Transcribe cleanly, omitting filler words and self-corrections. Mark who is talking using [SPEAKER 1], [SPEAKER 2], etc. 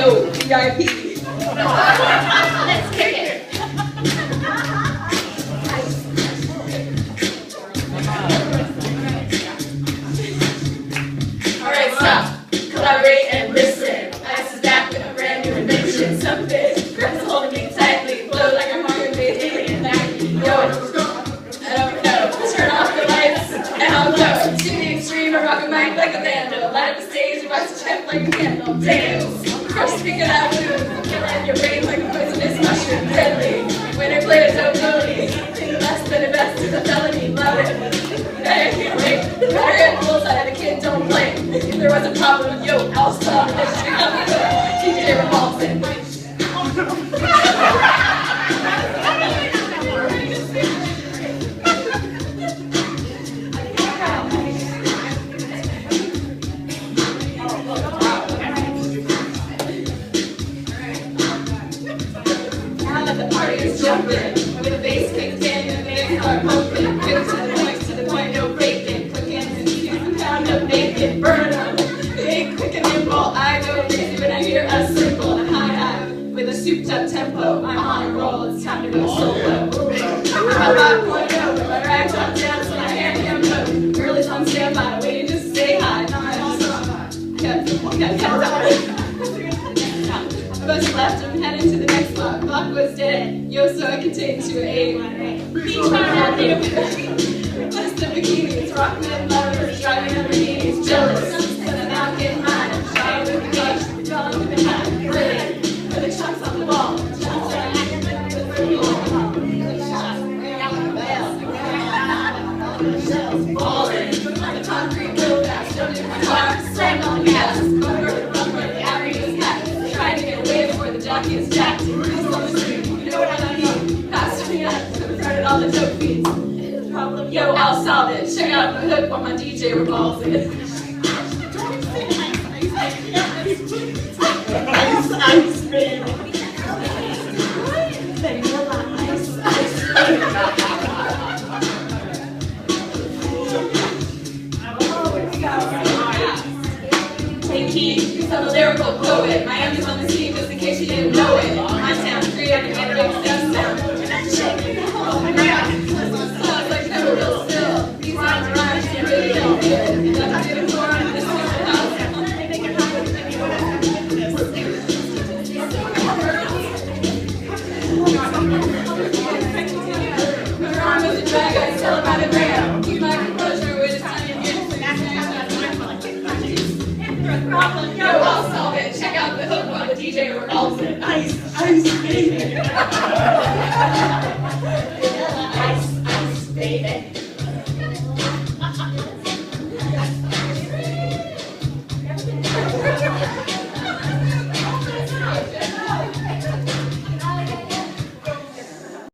[SPEAKER 1] Yo, VIP. Let's kick it. Alright, stop. Collaborate and listen. Ice is back with a brand new invention. Something grabs holding me tightly. Blow like a market-made alien. Yo, I don't know. Turn off the lights and I'll go to the extreme. I rock a mic like a vandal. Light up the stage, watch the chef like a candle. Dance. Crush speaking out loud. Kill in your brain like a poisonous mushroom. Deadly. Winner players don't ability. Anything less than a best is a felony. Love it. I can't wait. The better at bullseye, the kid don't play. If there was a problem, yo, I'll solve it. DJ Revolvin. Now that the party is jumping, with the bass kicks in and the bass start pumping, quick to the point, no breaking, quick hands and easy, a pound of bacon, burn them. It ain't quick and nimble, I go lazy when I hear a cymbal and high with a souped up tempo. I'm on a roll, it's time to go solo. I'm a 5.0 with my rags on down so my hair can blow. Girl is on standby, waiting to say hi. I was left, I'm heading to the next block. Block was dead, yo, so I could take to a beach less than bikinis, rock men lovers, driving Lamborghinis, jealous, but I'm out getting mine. I'm shy with the gush, drawing with the hat, brilliant, with the chunks on the wall, chunks on the balling, the concrete build fast, don't do my car, slam on the gas, run where the avenue's packed, trying to get away before the jockey is jacked. You know what I need? Pass me up, started all the dope beats. Problem, yo, I'll solve it. Check out the hook while my DJ revolves it. Ice, baby. Take heed, because I'm a lyrical poet. Miami's on the scene just in case you didn't know it. My sound free, I can get a big step sound. Oh my god. Sounds like never real still. These rhymes rhymes and really don't feel it. That's getting more on this house. My rhyme was a drag, I still about a gram. Keep my composure with a tiny problem, yo, I'll solve it. Check out the hook while the DJ revolves it. Ice, baby.